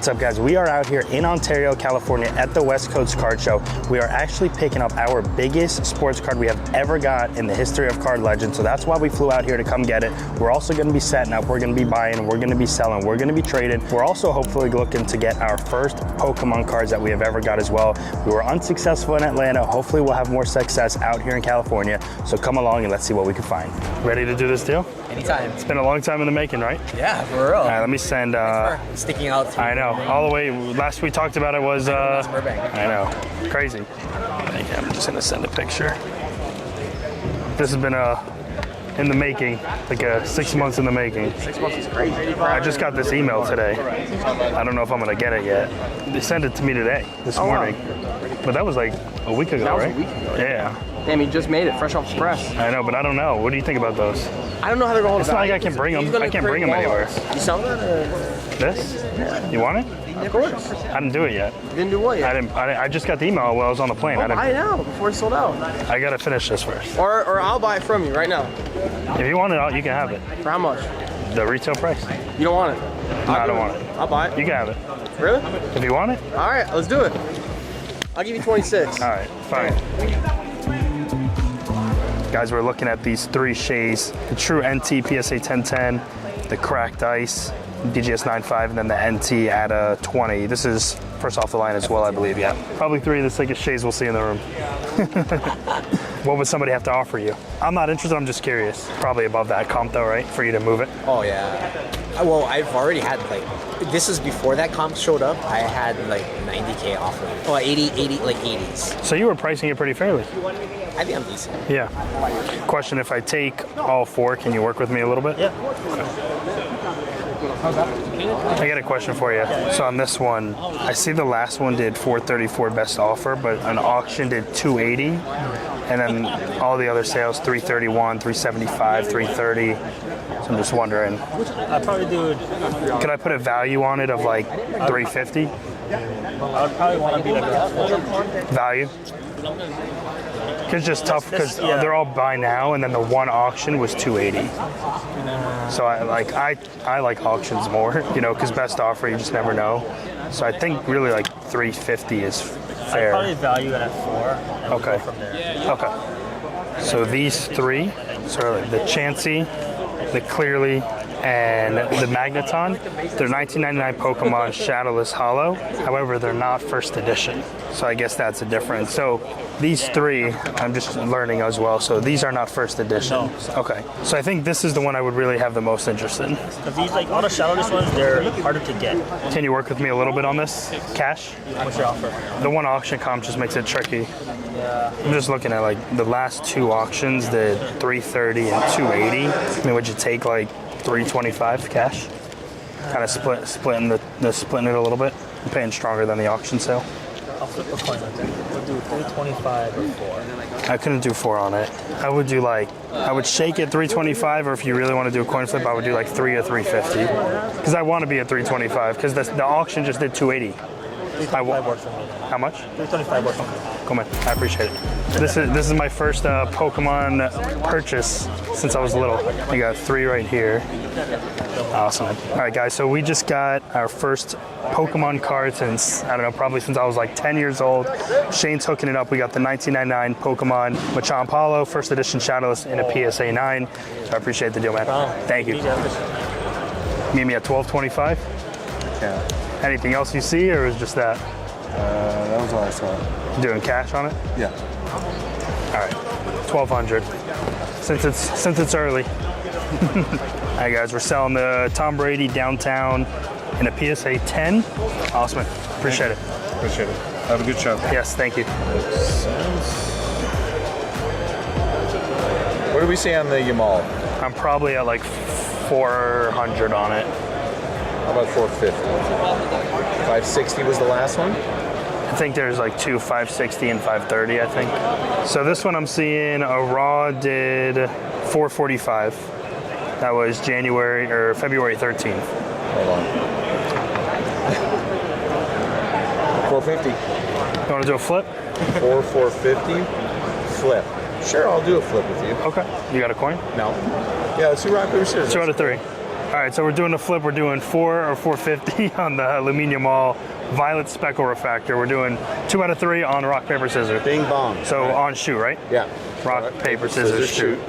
What's up, guys? We are out here in Ontario, California at the West Coast Card Show. We are actually picking up our biggest sports card we have ever got in the history of Card Legend. So that's why we flew out here to come get it. We're also going to be setting up. We're going to be buying. We're going to be selling. We're going to be trading. We're also hopefully looking to get our first Pokemon cards that we have ever got as well. We were unsuccessful in Atlanta. Hopefully we'll have more success out here in California. So come along and let's see what we can find. Ready to do this deal? Anytime. It's been a long time in the making, right? Yeah, for real. All right, let me send... sticking out. I know. All the way, last we talked about it was... Burbank. I know. Crazy. Okay, I'm just going to send a picture. This has been in the making, like 6 months in the making. 6 months is crazy. I just got this email today. I don't know if I'm going to get it yet. They sent it to me today, this morning. Wow. But that was like a week ago, That was right? a week ago. Yeah. Damn, you just made it fresh off the press. I know, but I don't know. What do you think about those? I don't know how they're going to It's not like I can bring them. I can't bring them anywhere. You sell that? This? You want it? Of course. I didn't do it yet. You didn't do what yet? I just got the email while I was on the plane. Buy it now before it's sold out. I gotta finish this first. Or I'll buy it from you right now. If you want it, you can have it. For how much? The retail price. You don't want it? No, I don't want it. I'll buy it. You can have it. Really? If you want it? All right, let's do it. I'll give you 26. All right, fine. Guys, we're looking at these three Shays. The True NT PSA 1010, the Cracked Ice, DGS 9.5, and then the NT at a 20. This is first off the line as well, I believe, yeah. Probably three of the sickest Shays we'll see in the room. What would somebody have to offer you? I'm not interested, I'm just curious. Probably above that comp though, right? For you to move it? Oh yeah. Well, I've already had this is before that comp showed up. I had like 90K offering. Oh, 80, like 80s. So you were pricing it pretty fairly. I think I'm decent. Yeah. Question, if I take all four, can you work with me a little bit? Yeah. I got a question for you. So on this one, I see the last one did 434 best offer, but an auction did 280, and then all the other sales 331, 375, 330. So I'm just wondering. I'd probably do. Could I put a value on it of like 350? I would probably want to be like a Value? It's just tough because they're all buy now, and then the one auction was 280. So I like auctions more, because best offer you just never know. So I think really like 350 is fair. I'd probably value it at 4. And Okay. We'll go from there. Okay. So these three, the Chansey, the Clearly, and the Magneton, they're 1999 Pokemon Shadowless Hollow. However, they're not first edition. So I guess that's a difference. So these three, I'm just learning as well. So these are not first edition. No. Okay. So I think this is the one I would really have the most interest in. Because these, like, all the shadowless ones, they're harder to get. Can you work with me a little bit on this? Cash? What's your offer? The one auction comp just makes it tricky. Yeah. I'm just looking at like the last two auctions, the 330 and 280. I mean, would you take like 325 cash? Kind of splitting it a little bit. I'm paying stronger than the auction sale. I'll flip a coin on that. We'll do 325 or 4. I couldn't do 4 on it. I would shake it 325, or if you really want to do a coin flip, I would do like 3 or 350. Because I want to be at 325, because the auction just did 280. 325 works for me. How much? 325 works for me. Come on, I appreciate it. This is my first Pokemon purchase since I was little. I got 3 right here. Awesome. All right, guys, so we just got our first Pokemon card since, I don't know, probably since I was like 10 years old. Shane's hooking it up. We got the 1999 Pokemon Machamp Hollow, first edition Shadowless in a PSA 9. So I appreciate the deal, man. Thank you. Meet me at 1225. Yeah. Anything else you see, or is just that? That was all I saw. Doing cash on it? Yeah. All right, 1200. Since it's early. All right, guys, we're selling the Tom Brady downtown in a PSA 10. Awesome, appreciate it. Appreciate it. Have a good show. Yes, thank you. What do we see on the Yamal? I'm probably at like 400 on it. How about 450? 560 was the last one? I think there's like 2 560 and 530, I think. So this one I'm seeing a raw did 445. That was February 13th. Hold on. 450. You want to do a flip? 450. Flip. Sure, I'll do a flip with you. Okay. You got a coin? No. Yeah, let's do rock, paper, scissors. 2 out of 3. All right, so we're doing a flip. We're doing 4 or 450 on the Luminium All Violet Speckle Refractor. We're doing 2 out of 3 on rock, paper, scissors. Bing bong. So on shoot, right? Yeah. Rock, paper, scissors, shoot.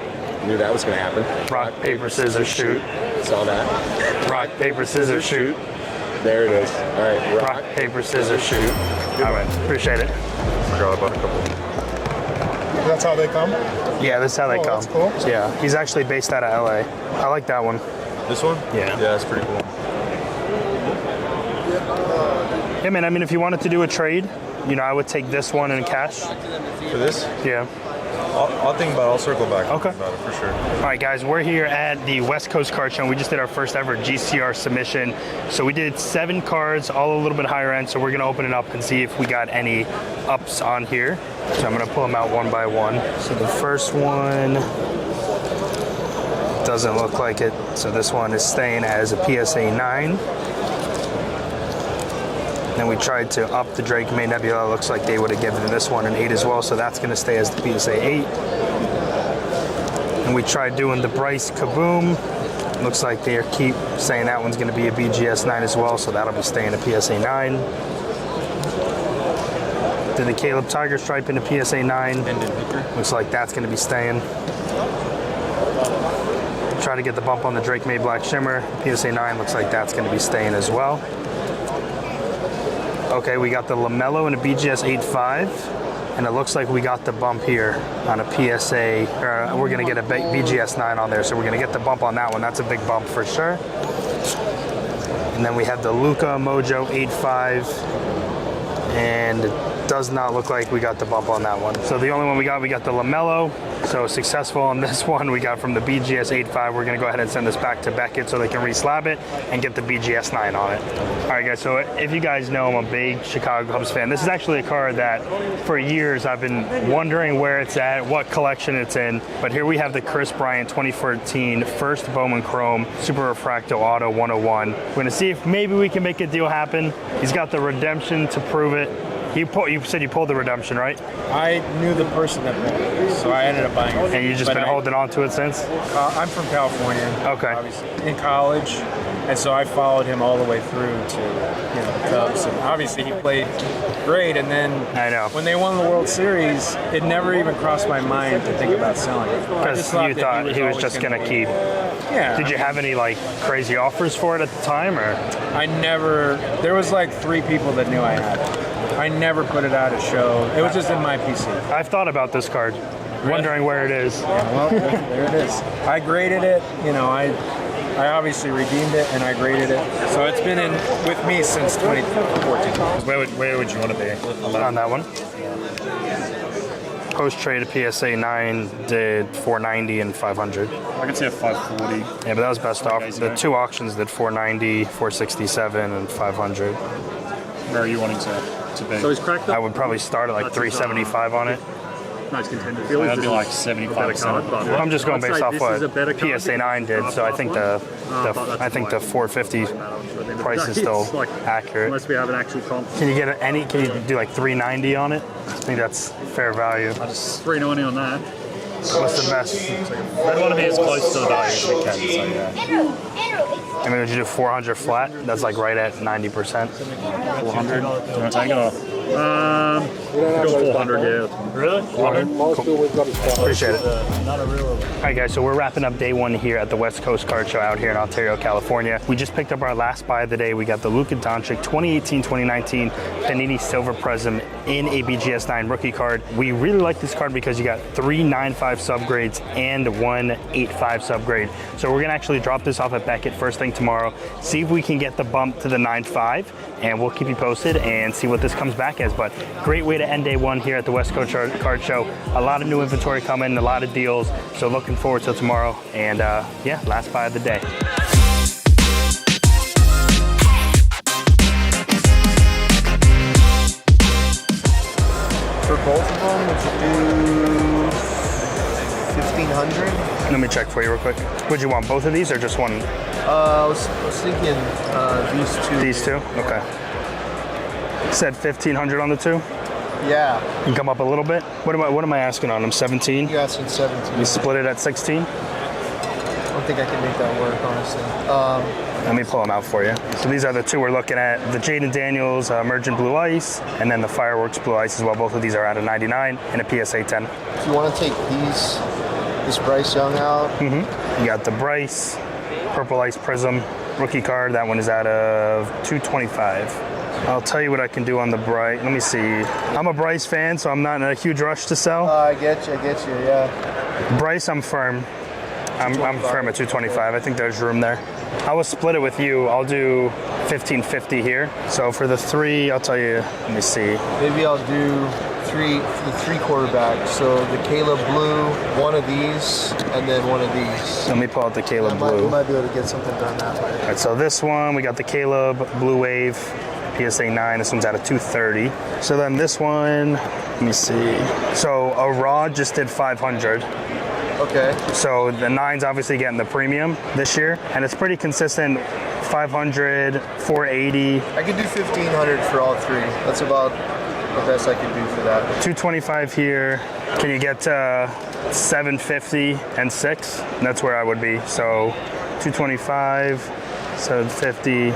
Knew that was going to happen. Rock, paper, scissors, shoot. Saw that. Rock, paper, scissors, shoot. There it is. All right. Rock, paper, scissors, shoot. All right, appreciate it. Forgot about a couple. That's how they come? Yeah, this is how they Oh, come. that's cool. Yeah, he's actually based out of LA. I like that one. This one? Yeah. Yeah, that's pretty cool. Yeah, man, I mean, if you wanted to do a trade, you know, I would take this one in cash. For this? Yeah. I'll think about it. I'll circle back. Okay. About it for sure. All right, guys, we're here at the West Coast Card Show. We just did our first ever GCR submission. So we did 7 cards, all a little bit higher end. So we're gonna open it up and see if we got any ups on here. So I'm gonna pull them out one by one. So the first one doesn't look like it. So this one is staying as a PSA 9. Then we tried to up the Drake May Nebula. Looks like they would have given this one an 8 as well, so that's going to stay as the PSA 8. And we tried doing the Bryce Kaboom. Looks like they keep saying that one's going to be a BGS 9 as well, so that'll be staying a PSA 9. Did the Caleb Tiger Stripe in a PSA 9. Looks like that's going to be staying. Try to get the bump on the Drake May Black Shimmer. PSA 9 looks like that's going to be staying as well. Okay, we got the LaMelo in a BGS 8.5, and it looks like we got the bump here on a PSA, or we're gonna get a BGS 9 on there, so we're gonna get the bump on that one. That's a big bump for sure. And then we have the Luka Mojo 8.5, and it does not look like we got the bump on that one. So the only one we got the LaMelo. So successful on this one we got from the BGS 8.5. We're gonna go ahead and send this back to Beckett so they can reslab it and get the BGS 9 on it. All right, guys, so if you guys know, I'm a big Chicago Cubs fan. This is actually a card that for years I've been wondering where it's at, what collection it's in. But here we have the Chris Bryant 2014 first Bowman Chrome Super Refracto Auto 101. We're gonna see if maybe we can make a deal happen. He's got the redemption to prove it. You said you pulled the redemption, right? I knew the person that bought it, so I ended up buying it. And you've just been holding on to it since? I'm from California. Okay. Obviously, in college, and so I followed him all the way through to the Cubs. And obviously, he played great. And then I know. when they won the World Series, it never even crossed my mind to think about selling it. Because you thought he was just going to keep. Yeah. Did you have any like crazy offers for it at the time, or? I never. There was like 3 people that knew I had it. I never put it out at show. It was just in my PC. I've thought about this card, wondering where it is. Well, there it is. I graded it. I obviously redeemed it and I graded it. So it's been in with me since 2014. Where would you want to be? On that one. Post trade PSA 9 did 490 and 500. I could say a 540. Yeah, but that was best off. The 2 auctions did 490, 467, and 500. Where are you wanting to be? So he's cracked I up. would probably start at like 375 on it. Nice contender. That'd be like 75%. I'm just going I'd based say off this what is a better card PSA 9 did, so I think the 450 price is still accurate. Unless we have an actual comp. Can you get any? Can you do like 390 on it? I think that's fair value. Just 390 on that. What's the best? I'd want to be as close to the value as we can, so yeah. I mean, would you do 400 flat? That's like right at 90%. 400. Do you want to take it off? Go 400, yeah. Really? Cool. Appreciate it. All right, guys, so we're wrapping up day 1 here at the West Coast Card Show out here in Ontario, California. We just picked up our last buy of the day. We got the Luka Doncic 2018-2019 Panini Silver Prism in a BGS 9 rookie card. We really like this card because you got 3 9.5 subgrades and 1 8.5 subgrade. So we're gonna actually drop this off at Beckett first thing tomorrow, see if we can get the bump to the 9.5, and we'll keep you posted and see what this comes back as. But great way to end day 1 here at the West Coast Card Show. A lot of new inventory coming, a lot of deals. So looking forward to tomorrow. And yeah, last buy of the day. For both of them, would you do 1,500? Let me check for you real quick. Would you want both of these or just one? I was thinking these 2. These 2? Okay. Said 1,500 on the 2? Yeah. You can come up a little bit. What am I asking on them? 17? You asking 17? You split it at 16? don't think I can make that work, honestly. Let me pull them out for you. So these are the two we're looking at. The Jaden Daniels Emergent Blue Ice, and then the Fireworks Blue Ice as well. Both of these are out of 99 and a PSA 10. If you want to take this Bryce Young out, You got the Bryce, Purple Ice Prism, rookie card. That one is out of 225. I'll tell you what I can do on the Bryce. Let me see. I'm a Bryce fan, so I'm not in a huge rush to sell. I get you, yeah. Bryce, I'm firm. I'm firm at 225. I think there's room there. I will split it with you. I'll do 1550 here. So for the three, I'll tell you, let me see. Maybe I'll do the three quarterbacks. So the Caleb Blue, one of these, and then one of these. Let me pull out the Caleb Blue. We might be able to get something done that way. All right, so this one, we got the Caleb Blue Wave, PSA 9. This one's out of 230. So then this one, let me see. So a Raw just did 500. Okay. So the 9's obviously getting the premium this year, and it's pretty consistent. 500, 480, I could do 1500 for all three. That's about the best I could do for that. 225 here. Can you get 750 and 6? That's where I would be. So 225, 750.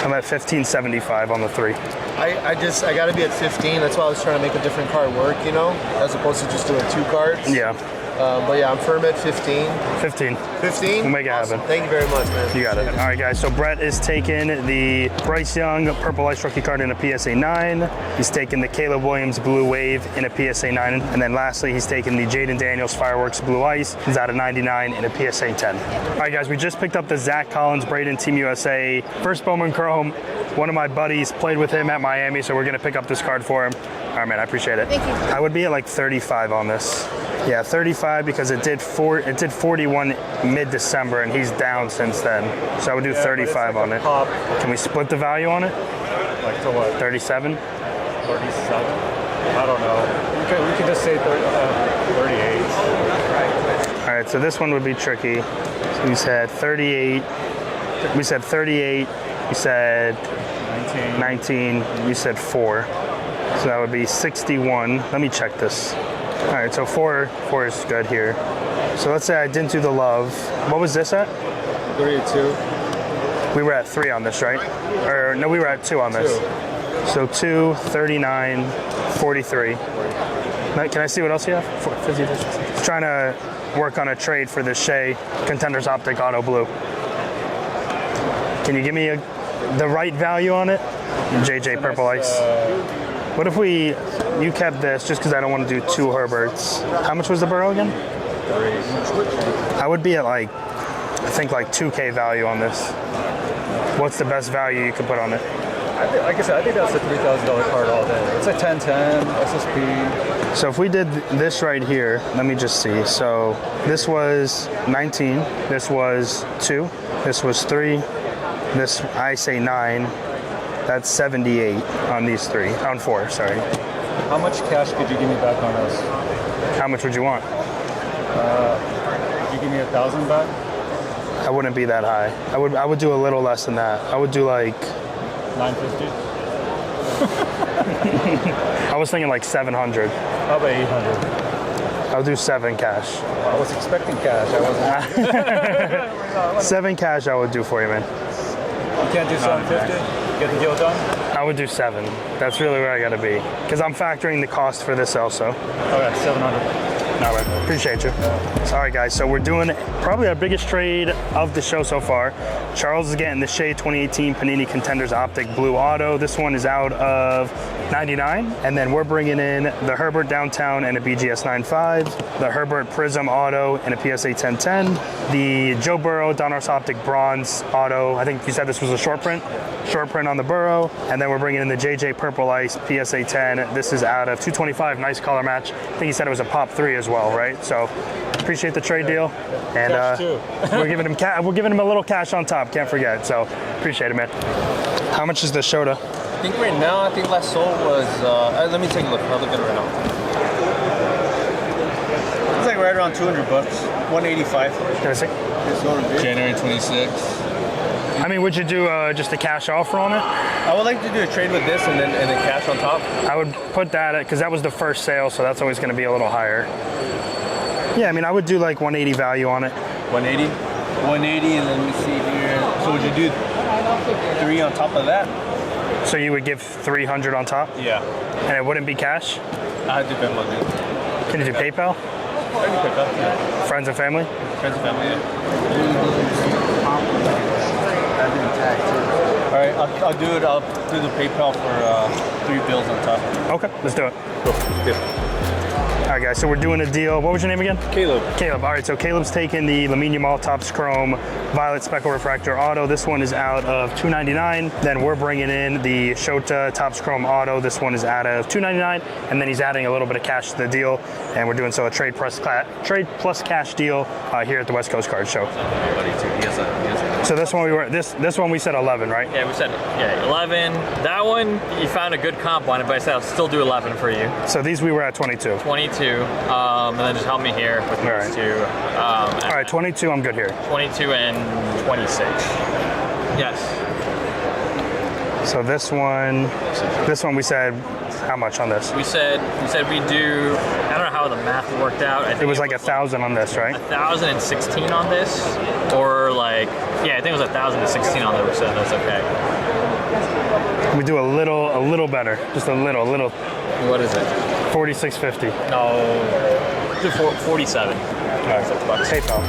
I'm at 1575 on the three. I got to be at 15. That's why I was trying to make a different card work, as opposed to just doing two cards. Yeah, But yeah, I'm firm at 15. 15. 15? We'll make it happen. Thank you very much, man. You got it. All right, guys. So Brett is taking the Bryce Young Purple Ice rookie card in a PSA 9. He's taking the Caleb Williams Blue Wave in a PSA 9. And then lastly, he's taking the Jaden Daniels Fireworks Blue Ice. He's out of 99 in a PSA 10. All right, guys. We just picked up the Zach Collins Braden Team USA first Bowman Chrome. One of my buddies played with him at Miami, so we're going to pick up this card for him. All right, man. I appreciate it. Thank you. I would be at like 35 on this. Yeah, 35 because it did 41 mid-December and he's down since then. So I would do 35 on it. Pop, Can we split the value on it? like to what? 37? 37? I don't know. We could just say 38. All right, so this one would be tricky. So we said 38. We said 38. We said 19. We said 4. So that would be 61. Let me check this. All right, so 4 is good here. So let's say I didn't do the love. What was this at? 32. We were at 3 on this, right? Or no, we were at 2 on this. 2. So 2, 39, 43. Now, can I see what else you have? 50. Trying to work on a trade for this Shea Contenders Optic Auto Blue. Can you give me the right value on it? JJ Purple Ice. What if you kept this just because I don't want to do 2 Herberts. How much was the Burrow again? 3. I would be at I think 2K value on this. What's the best value you could put on it? Like I said, I think that's a $3,000 card all day. It's a 1010 SSP. So if we did this right here, let me just see. So this was 19, this was 2, this was 3, this I say 9. That's 78 on these 3, on 4, sorry. How much cash could you give me back on this? How much would you want? Could you give me 1,000 back? I wouldn't be that high. I would do a little less than that. I would do like 950? I was thinking like 700. How about 800? I'll do 7 cash. I was expecting cash. I wasn't. 7 cash I would do for you, man. You can't do 750? Get the deal done? I would do 7. That's really where I gotta be. Because I'm factoring the cost for this also. Okay, 700. All right, appreciate you. All right, guys, so we're doing probably our biggest trade of the show so far. Charles is getting the Shea 2018 Panini Contenders Optic Blue Auto. This one is out of 99. And then we're bringing in the Herbert Downtown and a BGS 95, the Herbert Prism Auto and a PSA 1010, the Joe Burrow Donruss Optic Bronze Auto. I think you said this was a short print on the Burrow. And then we're bringing in the JJ Purple Ice PSA 10. This is out of 225, nice color match. I think you said it was a pop 3 as well, right? So appreciate the trade deal. And we're giving him a little cash on top, can't forget. So appreciate it, man. How much is the Shota? I think right now, last sold was, let me take a look. I'll look at it right now. It's like right around $200, 185. Can I see? January 26th. I mean, would you do just a cash offer on it? I would like to do a trade with this and then cash on top. I would put that because that was the first sale, so that's always going to be a little higher. Yeah, I mean, I would do like 180 value on it. 180? 180, and then let me see here. So would you do 3 on top of that? So you would give 300 on top, Yeah. and it wouldn't be cash? I do Venmo, dude. Can you do PayPal? I can pick up. Yeah. Friends and family? Friends and family, yeah. I've been tagged too. All right, I'll do it. I'll do the PayPal for 3 bills on top. Okay, let's do it. Cool. All right, guys, so we're doing a deal. What was your name again? Caleb. Caleb. All right, so Caleb's taking the Lamine Yamal Topps Chrome Violet Speckle Refractor Auto. This one is out of $299. Then we're bringing in the Shota Topps Chrome Auto. This one is out of $299. And then he's adding a little bit of cash to the deal. And we're doing a trade plus cash deal here at the West Coast Card Show. So this one this one we said 11, right? Yeah, we said 11. That one you found a good comp on it, but I said I'll still do 11 for you. So these we were at 22. 22, and then just help me here with these right. two. All right, 22. I'm good here. 22 and 26. Yes. So this one we said how much on this? We said we'd do. I don't know how the math worked out. I think It was like 1,000 on this, right? 1,016 on this, or like I think it was 1,016 on there. So that's okay. We do a little better, just a little. What is it? 46.50. No, do 47. $6. PayPal.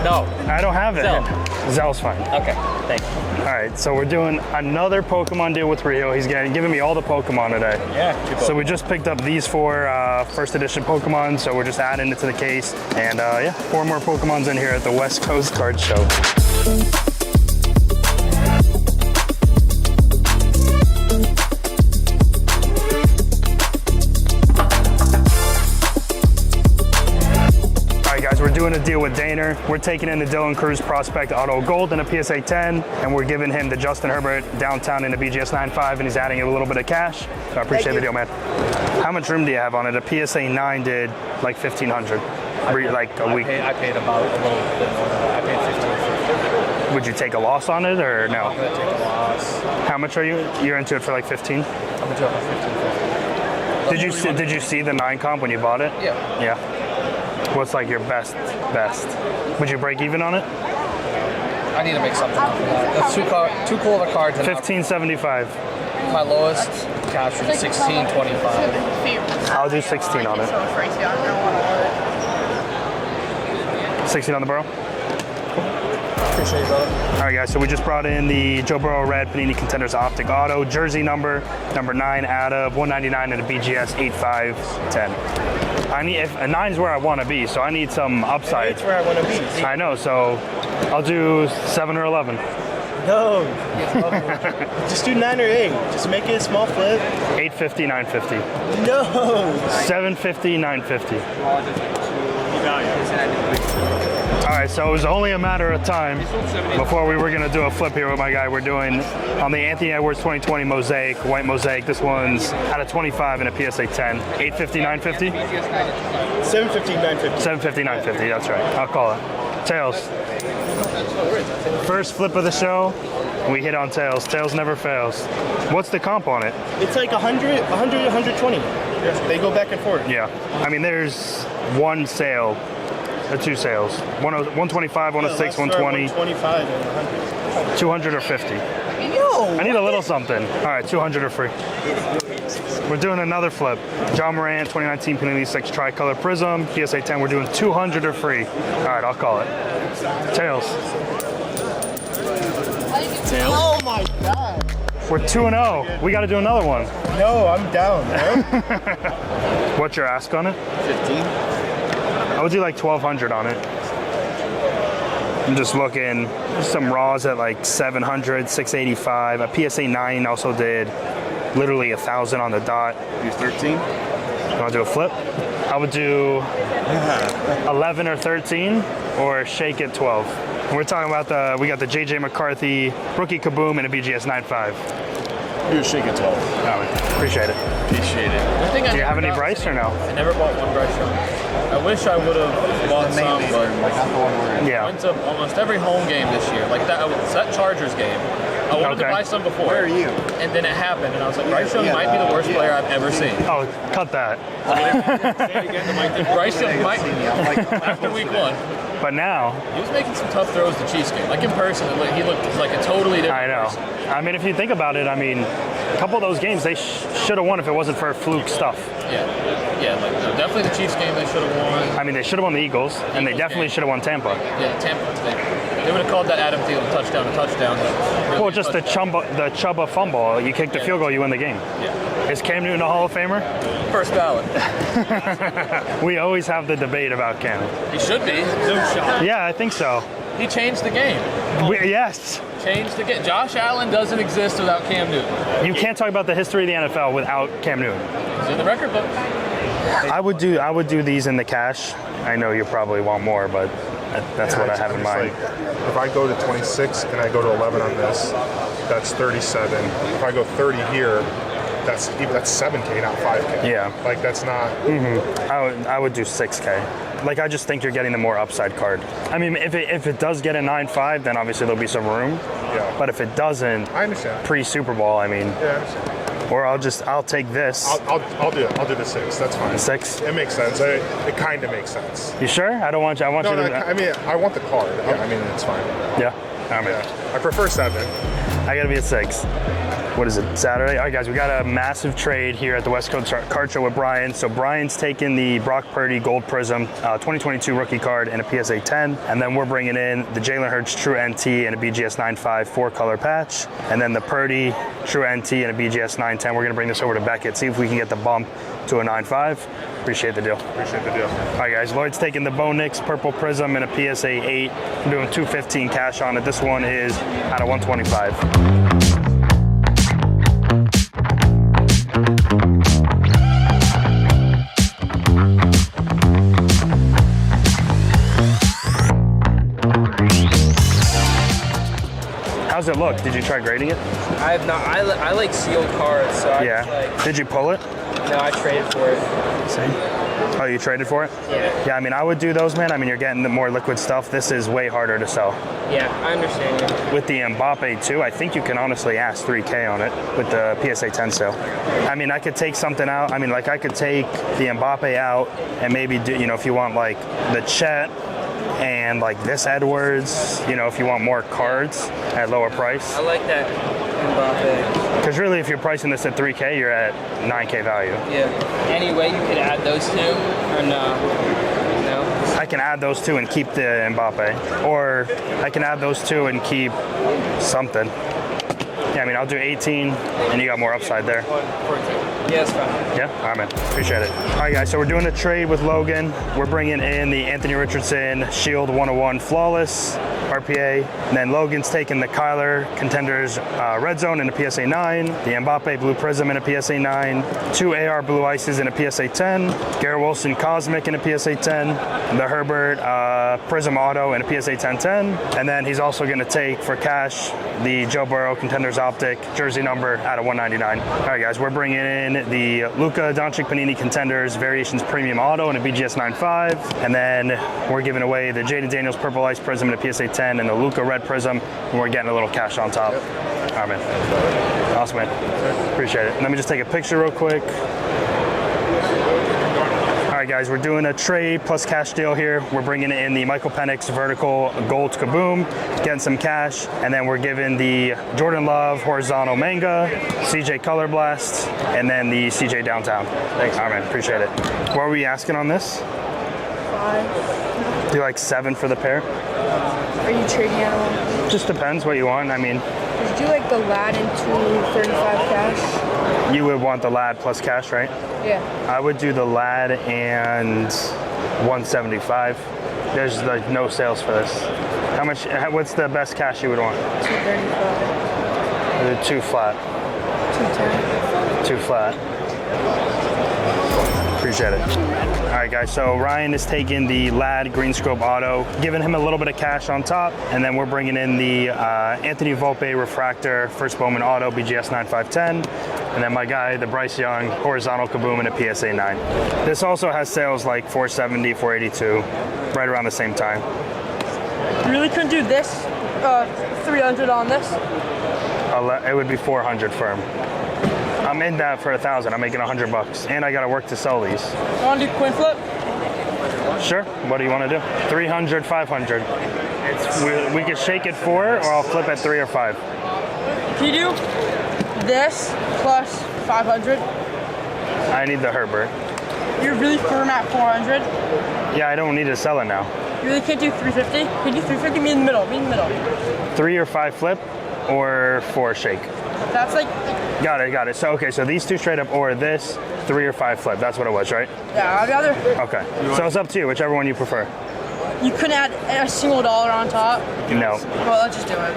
No. I don't have it. Zelle. Zelle's fine. Okay. Thank you. All right, so we're doing another Pokemon deal with Rio. He's giving me all the Pokemon today. Yeah. So we just picked up these 4 first edition Pokemon, so we're just adding it to the case. And 4 more Pokemons in here at the West Coast Card Show. We're doing a deal with Daner. We're taking in the Dylan Cruz Prospect Auto Gold in a PSA 10, and we're giving him the Justin Herbert Downtown in a BGS 9.5, and he's adding a little bit of cash. So I appreciate the deal, man. How much room do you have on it? A PSA 9 did like 1,500, like a week. I paid about a little bit more than that. I paid $15.50. Would you take a loss on it or no? I'm gonna take a loss. How much are you? You're into it for like 15? I'm gonna do it for $15.50. Did you see the 9 comp when you bought it? Yeah. Yeah. What's like your best? Would you break even on it? I need to make something off of that. That's too cool of a card to not. $15.75. My lowest cash was $16.25. I'll do 16 on it. 16 on the Burrow? Appreciate you, brother. All right, guys, so we just brought in the Joe Burrow Red Panini Contenders Optic Auto, jersey number 9 out of 199 and a BGS 8510. If a 9 is where I want to be, so I need some upside. That's where I want to be. I know, so I'll do 7 or 11. No. Just do 9 or 8. Just make it a small flip. 850, 950. No. 750, 950. All right, so it was only a matter of time before we were gonna do a flip here with my guy. We're doing on the Anthony Edwards 2020 Mosaic, white Mosaic. This one's out of 25 in a PSA 10. 850, 950? 750, 950. 750, 950, that's right. I'll call it. Tails. First flip of the show, we hit on Tails. Tails never fails. What's the comp on it? It's like 100, 120. They go back and forth. Yeah. I mean, there's one sale, or 2 sales. 125, 106, 120. 125 and 100. 200 or 50. No. I need a little something. All right, 200 or free. We're doing another flip. John Morant, 2019 Panini 6 Tricolor Prism, PSA 10. We're doing 200 or free. All right, I'll call it. Tails. Oh my God. We're 2-0. We got to do another one. No, I'm down, bro. What's your ask on it? 15. I would do like 1,200 on it. I'm just looking. Some raws at like 700, 685. A PSA 9 also did literally 1,000 on the dot. Do 13. You want to do a flip? I would do 11 or 13, or shake it 12. And we're talking about we got the JJ McCarthy rookie Kaboom and a BGS 9.5. You're shaking 12. Oh, appreciate it. Appreciate it. Do you have any Bryce or no? I never bought one Bryce Young. I wish I would have bought some, but I Yeah. went to almost every home game this year. Like that Chargers game. I wanted to buy some before. Where are you? And then it happened, and I was like, Bryce Young might be the worst player I've ever seen. Oh, cut that. Bryce Young might be after week 1. But now, He was making some tough throws to Cheesecake. Like in person, he looked like a totally different I know. person. I mean, if you think about it, I mean, a couple of those games they should have won if it wasn't for fluke stuff. Yeah, like no, definitely the Chiefs game they should have won. I mean, they should have won the Eagles, and they Eagles definitely game. should have won Tampa. Yeah, Tampa. They would have called that Adam Thielen touchdown a touchdown. But really Well, just the Chuba fumble. You kick the field goal, you win the game. Yeah. Is Cam Newton a Hall of Famer? First ballot. We always have the debate about Cam. He should be. No shot. Yeah, I think so. He changed the game. Yes. Changed the game. Josh Allen doesn't exist without Cam Newton. You can't talk about the history of the NFL without Cam Newton. He's in the record book. I would do these in the cash. I know you probably want more, but that's what I have in mind. If I go to 26 and I go to 11 on this, that's 37. If I go 30 here, that's 7K, not 5K. Yeah. Like that's not. I would do 6K. Like I just think you're getting the more upside card. I mean, if it does get a 9.5, then obviously there'll be some room. Yeah. But if it doesn't, I understand. pre-Super Bowl, I mean, Yeah, I understand. or I'll take this. I'll do it. I'll do the 6. That's fine. 6. It makes sense. It kind of makes sense. You sure? I want No, you to. I mean, I want the card. Yeah, I mean, it's fine. Yeah. I mean, Yeah. I prefer 7. I gotta be at 6. What is it, Saturday? All right, guys, we got a massive trade here at the West Coast Card Show with Brian. So Brian's taking the Brock Purdy Gold Prism 2022 rookie card and a PSA 10. And then we're bringing in the Jalen Hurts True NT and a BGS 9.5 4-color patch. And then the Purdy True NT and a BGS 910. We're gonna bring this over to Beckett, see if we can get the bump to a 9.5. Appreciate the deal. Appreciate the deal. All right, guys, Lloyd's taking the Bo Nix Purple Prism and a PSA 8. I'm doing 215 cash on it. This one is out of 125. How's it look? Did you try grading it? I have not. I like sealed cards, so Yeah. Did you pull it? No, I traded for it. Oh, you traded for it? Yeah. Yeah, I mean, I would do those, man. I mean, you're getting the more liquid stuff. This is way harder to sell. Yeah, I understand you. With the Mbappe too, I think you can honestly ask 3K on it with the PSA 10 sale. I mean, I could take something out. I mean, like I could take the Mbappe out and maybe do, you know, if you want like the Chet and like this Edwards, you know, if you want more cards at lower price. I like that Mbappe. Because really, if you're pricing this at 3K, you're at 9K value. Yeah. Any way you could add those two, or no? No. I can add those two and keep the Mbappe, or I can add those two and keep something. Yeah, I mean, I'll do 18, and you got more upside there. Yeah, it's fine. Yeah, all right, man. Appreciate it. All right, guys, so we're doing a trade with Logan. We're bringing in the Anthony Richardson Shield 101 Flawless RPA. And then Logan's taking the Kyler Contenders Red Zone in a PSA 9, the Mbappe Blue Prism in a PSA 9, 2 AR Blue Ices in a PSA 10, Garrett Wilson Cosmic in a PSA 10, the Herbert Prism Auto in a PSA 1010. And then he's also going to take, for cash, the Joe Burrow Contenders Optic jersey number out of 199. All right, guys, we're bringing in the Luka Doncic Panini Contenders Variations Premium Auto in a BGS 9.5. And then we're giving away the Jaden Daniels Purple Ice Prism in a PSA 10 and the Luka Red Prism. And we're getting a little cash on top. All right, man. Awesome, man. Appreciate it. Let me just take a picture real quick. All right, guys, we're doing a trade plus cash deal here. We're bringing in the Michael Penix Vertical Gold Kaboom, getting some cash, and then we're giving the Jordan Love Horizontal Manga, CJ Color Blast, and then the CJ Downtown. Thanks. All right, man, appreciate it. What are we asking on this? 5. Do like 7 for the pair? Are you trading at all? Just depends what you want. I mean, Did you like the lad into 35 cash? you would want the lad plus cash, right? Yeah. I would do the lad and 175. There's like no sales for this. How much? What's the best cash you would want? 235. 2 flat. 210. 2 flat. Appreciate it. All right, guys, so Ryan is taking the Lad Green Scope Auto, giving him a little bit of cash on top, and then we're bringing in the Anthony Volpe Refractor First Bowman Auto BGS 9510, and then my guy, the Bryce Young Horizontal Kaboom in a PSA 9. This also has sales like 470, 482, right around the same time. You really couldn't do this? 300 on this? It would be 400 firm. I'm in that for 1,000. I'm making $100, and I got to work to sell these. You want to do coin flip? Sure. What do you want to do? 300, 500. We could shake at 4, or I'll flip at 3 or 5. Can you do this plus 500? I need the Herbert. You're really firm at 400? Yeah, I don't need to sell it now. You really can't do 350? Can you do 350? Meet in the middle. Meet in the middle. 3 or 5 flip, or 4 shake. That's like. Got it. So okay, so these two straight up, or this 3 or 5 flip. That's what it was, right? Yeah, I'd rather. Okay. So it's up to you, whichever one you prefer. You couldn't add a single dollar on top? No. Well, let's just do it.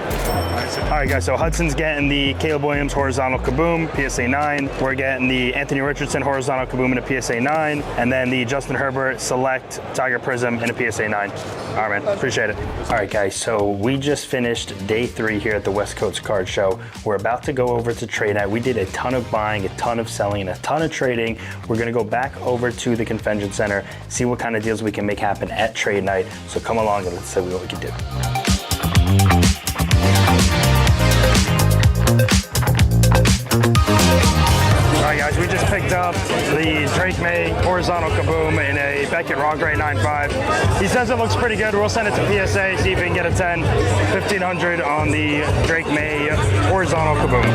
All right, guys, so Hudson's getting the Caleb Williams horizontal kaboom, PSA 9. We're getting the Anthony Richardson horizontal kaboom in a PSA 9. And then the Justin Herbert Select Tiger Prism in a PSA 9. All right, man, appreciate it. All right, guys, so we just finished day 3 here at the West Coast Card Show. We're about to go over to Trade Night. We did a ton of buying, a ton of selling, and a ton of trading. We're gonna go back over to the Convention Center, see what kind of deals we can make happen at Trade Night. So come along and let's see what we can do. All right, guys, we just picked up the Drake May horizontal kaboom in a Beckett Raw Gray 9.5. He says it looks pretty good. We'll send it to PSA, see if we can get a 10, 1500 on the Drake May horizontal kaboom.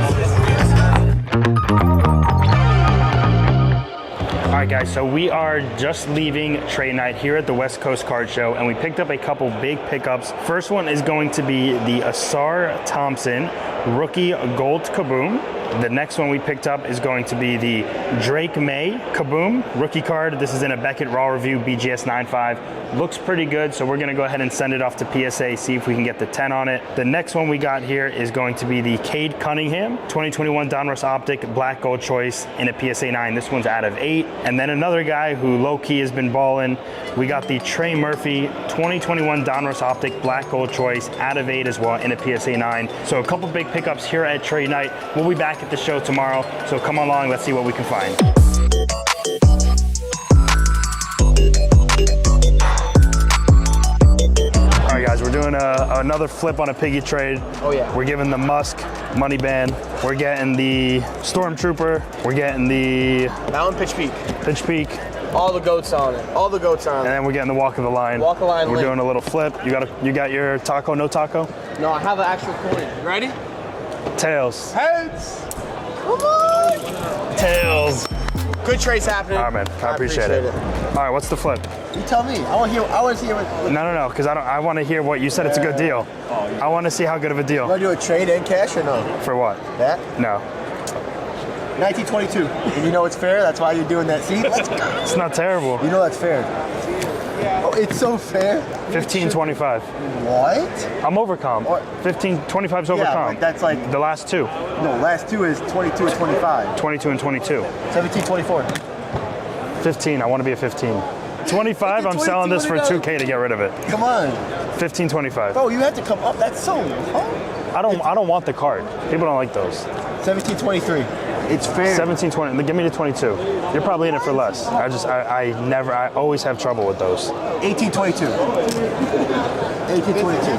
All right, guys, so we are just leaving Trade Night here at the West Coast Card Show, and we picked up a couple big pickups. First one is going to be the Asar Thompson Rookie Gold Kaboom. The next one we picked up is going to be the Drake May Kaboom rookie card. This is in a Beckett Raw Review BGS 9.5. Looks pretty good, so we're gonna go ahead and send it off to PSA, see if we can get the 10 on it. The next one we got here is going to be the Cade Cunningham 2021 Donruss Optic Black Gold Choice in a PSA 9. This one's out of 8. And then another guy who low-key has been balling, we got the Trey Murphy 2021 Donruss Optic Black Gold Choice out of 8 as well in a PSA 9. So a couple big pickups here at Trade Night. We'll be back at the show tomorrow, so come along, let's see what we can find. All right, guys, we're doing another flip on a piggy trade. Oh, yeah. We're giving the Musk money band. We're getting the Stormtrooper. We're getting the Mountain Pitch Peak. Pitch Peak. All the goats on it. All the goats on And it. then we're getting the Walk of the Line. Walk of the Line We're link. doing a little flip. You got your taco, no taco? No, I have an actual coin. You ready? Tails. Heads. Come on. Tails. Good trades happening. All right, man. I appreciate it. All right, what's the flip? You tell me. I want to hear what. No, because I want to hear what you said. It's a good deal. I want to see how good of a deal. You want to do a trade and cash or no? For what? That? No. 1922. And you know it's fair. That's why you're doing that. See, let's go. It's not terrible. You know that's fair. Oh, it's so fair. 15.25. What? I'm over comp. 15.25's over Yeah, comp. but that's like the last two. No, last two is 22 and 25. 22 and 22. 17.24. 15. I want to be a 15. 25. I'm selling this for $2K to get rid of it. Come on. 15.25. Bro, you have to come up. That's so. I don't want the card. People don't like those. 17.23. It's fair. 17.20. Give me the 22. You're probably in it for less. I always have trouble with those. 18.22. 18.22.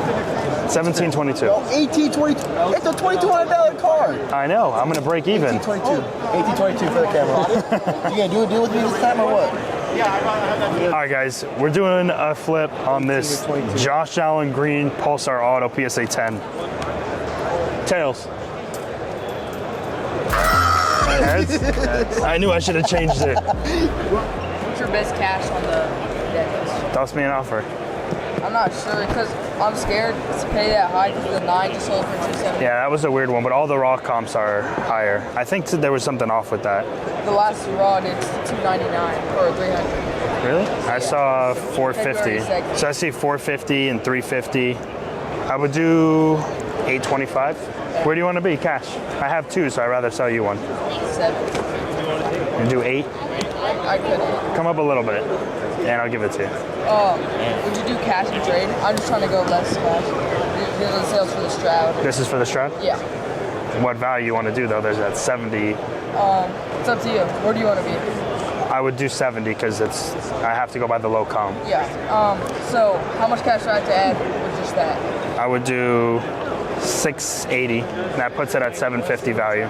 17.22. No, 18.22. It's a $2,200 card. I know. I'm gonna break even. 18.22. 18.22 for the camera. You gonna do a deal with me this time or what? All right, guys. We're doing a flip on this Josh Allen Green Pulsar Auto PSA 10. Tails. Heads? I knew I should have changed it. What's your best cash on the deck? Toss me an offer. I'm not sure because I'm scared to pay that high because the 9 just sold for 270. Yeah, that was a weird one, but all the raw comps are higher. I think there was something off with that. The last raw did 299 or 300. Really? I saw 450. February 2nd. So I see 450 and 350. I would do 825. Where do you want to be? Cash. I have 2, so I'd rather sell you one. 7. And do 8? I could. Come up a little bit, and I'll give it to you. Would you do cash and trade? I'm just trying to go less cash. These are the sales for the Stroud. This is for the Stroud? Yeah. What value you want to do, though? There's that 70. It's up to you. Where do you want to be? I would do 70 because I have to go by the low comp. Yeah. So how much cash do I have to add with just that? I would do 680. And that puts it at 750 value.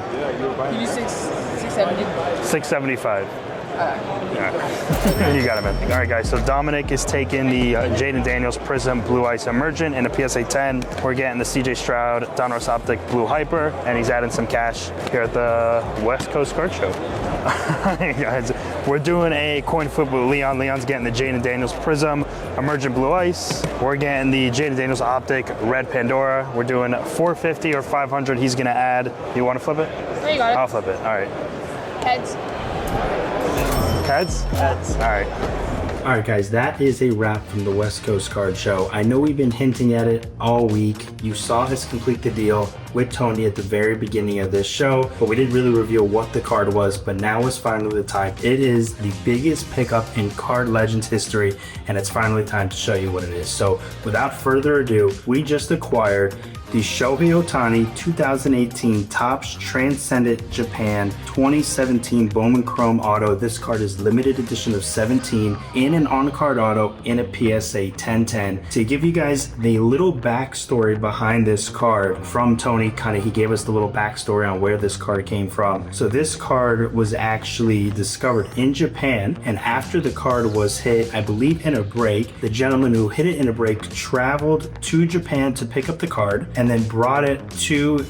You do 670? 675. You got it, man. All right, guys. So Dominic is taking the Jaden Daniels Prism Blue Ice Emergent in a PSA 10. We're getting the CJ Stroud Donruss Optic Blue Hyper, and he's adding some cash here at the West Coast Card Show. Guys, we're doing a coin flip with Leon. Leon's getting the Jaden Daniels Prism Emergent Blue Ice. We're getting the Jaden Daniels Optic Red Pandora. We're doing 450 or 500. He's gonna add. You want to flip it? No, you got it. I'll flip it. All right. Heads. Heads? Heads. All right. All right, guys, that is a wrap from the West Coast Card Show. I know we've been hinting at it all week. You saw us complete the deal with Tony at the very beginning of this show, but we didn't really reveal what the card was, but now is finally the time. It is the biggest pickup in Card Legends history, and it's finally time to show you what it is. So without further ado, we just acquired the Shohei Ohtani 2018 Topps Transcendent Japan 2017 Bowman Chrome Auto. This card is limited edition of 17 in an on-card auto in a PSA 1010. To give you guys the little backstory behind this card from Tony, he gave us the little backstory on where this card came from. So this card was actually discovered in Japan, and after the card was hit, I believe in a break, the gentleman who hit it in a break traveled to Japan to pick up the card and then brought it to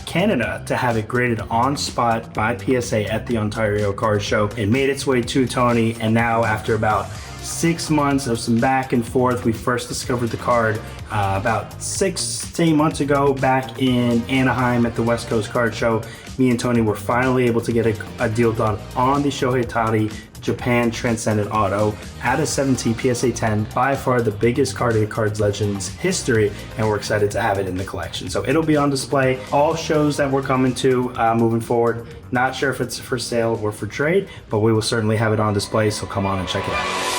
Canada to have it graded on spot by PSA at the Ontario Card Show. It made its way to Tony, and now after about 6 months of some back and forth, we first discovered the card about 6 to 8 months ago back in Anaheim at the West Coast Card Show. Me and Tony were finally able to get a deal done on the Shohei Ohtani Japan Transcendent Auto at a 17 PSA 10, by far the biggest card in Cards Legends history, and we're excited to have it in the collection. So it'll be on display all shows that we're coming to moving forward. Not sure if it's for sale or for trade, but we will certainly have it on display, so come on and check it out.